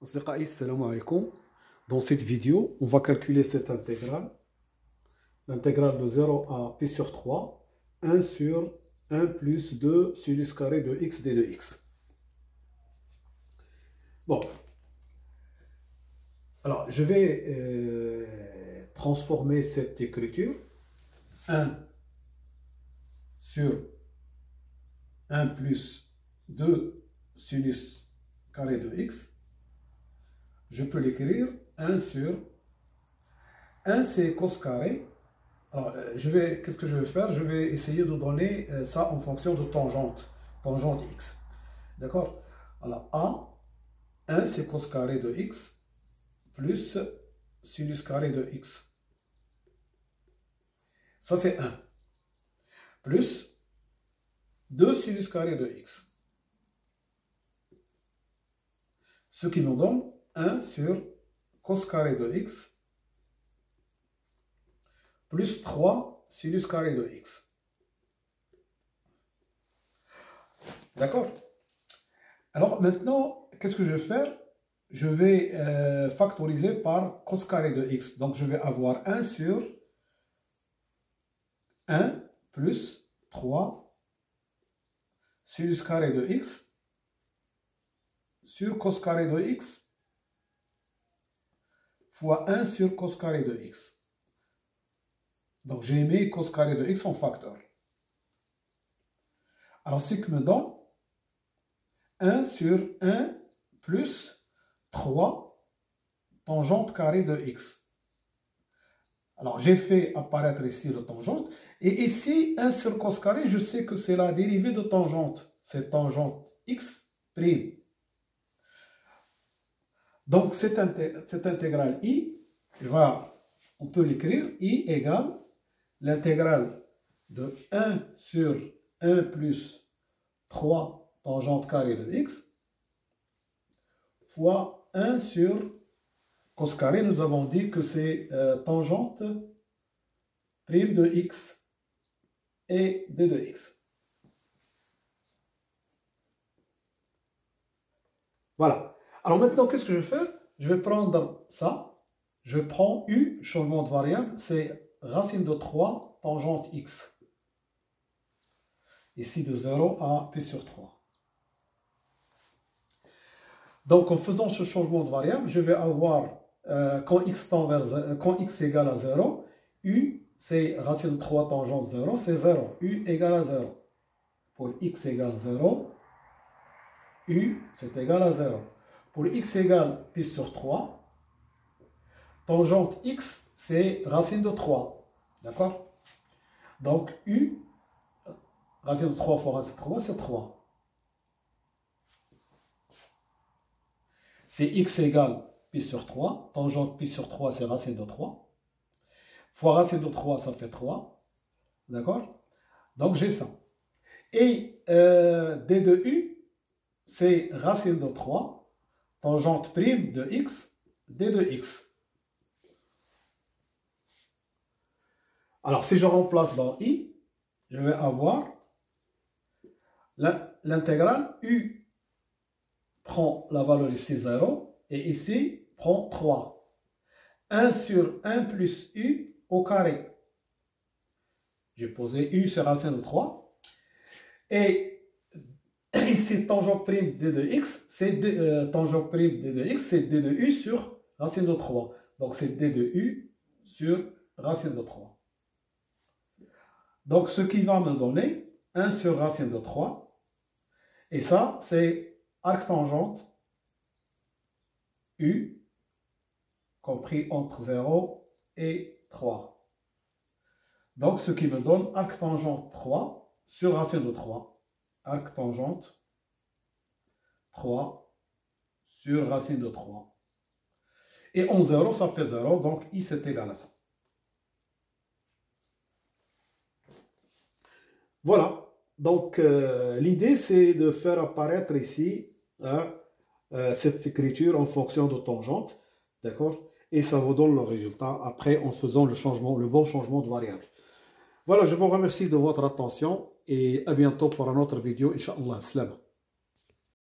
أصدقائي السلام عليكم. Dans cette vidéo, on va calculer cette intégrale. L'intégrale de 0 à pi sur 3, 1 sur 1 plus 2 sinus carré de x d de x. Bon, alors je vais transformer cette écriture. 1 sur 1 plus 2 sinus carré de x. Je peux l'écrire 1 sur 1, c'est cos carré. Alors, qu'est-ce que je vais faire? Je vais essayer de donner ça en fonction de tangente x. D'accord? Alors, A, 1 c'est cos carré de x plus sinus carré de x. Ça, c'est 1. Plus 2 sinus carré de x. Ce qui nous donne 1 sur cos carré de x plus 3 sinus carré de x. D'accord? Alors maintenant, qu'est-ce que je vais faire? Je vais factoriser par cos carré de x. Donc je vais avoir 1 sur 1 plus 3 sinus carré de x sur cos carré de x fois 1 sur cos carré de x. Donc j'ai mis cos carré de x en facteur. Alors ce qui me donne 1 sur 1 plus 3 tangente carré de x. Alors j'ai fait apparaître ici le tangente. Et ici, 1 sur cos carré, je sais que c'est la dérivée de tangente. C'est tangente x prime. Donc cette intégrale i, on peut l'écrire, i égale l'intégrale de 1 sur 1 plus 3 tangente carré de x fois 1 sur cos carré. Nous avons dit que c'est tangente prime de x et d de x. Voilà. Alors maintenant, qu'est-ce que je vais faire? Je vais prendre ça. Je prends u, changement de variable, c'est racine de 3 tangente x. Ici de 0 à pi sur 3. Donc en faisant ce changement de variable, je vais avoir, quand x égale à 0, u c'est racine de 3 tangente 0, c'est 0. U égale à 0. Pour x égale 0, u c'est égal à 0. Pour x égale pi sur 3, tangente x, c'est racine de 3. D'accord? Donc, u, racine de 3 fois racine de 3, c'est 3. C'est x égale pi sur 3. Tangente pi sur 3, c'est racine de 3. Fois racine de 3, ça fait 3. D'accord? Donc, j'ai ça. Et d de u, c'est racine de 3. Tangente prime de x, d de x. Alors, si je remplace dans i, je vais avoir l'intégrale u prend la valeur ici 0 et ici prend 3. 1 sur 1 plus u au carré. J'ai posé u sur racine de 3. Et ici, tangente prime d de x, c'est tangente prime d de x, c'est d de u sur racine de 3. Donc, c'est d de u sur racine de 3. Donc, ce qui va me donner 1 sur racine de 3. Et ça, c'est arc tangente u, compris entre 0 et 3. Donc, ce qui me donne arc tangente 3 sur racine de 3. Arc tangente 3 sur racine de 3. Et en 0, ça fait 0, donc i c'est égal à ça. Voilà, donc l'idée c'est de faire apparaître ici cette écriture en fonction de tangente, d'accord? Et ça vous donne le résultat après en faisant le bon changement de variable. Voilà, je vous remercie de votre attention et à bientôt pour une autre vidéo, Inch'Allah. Salam.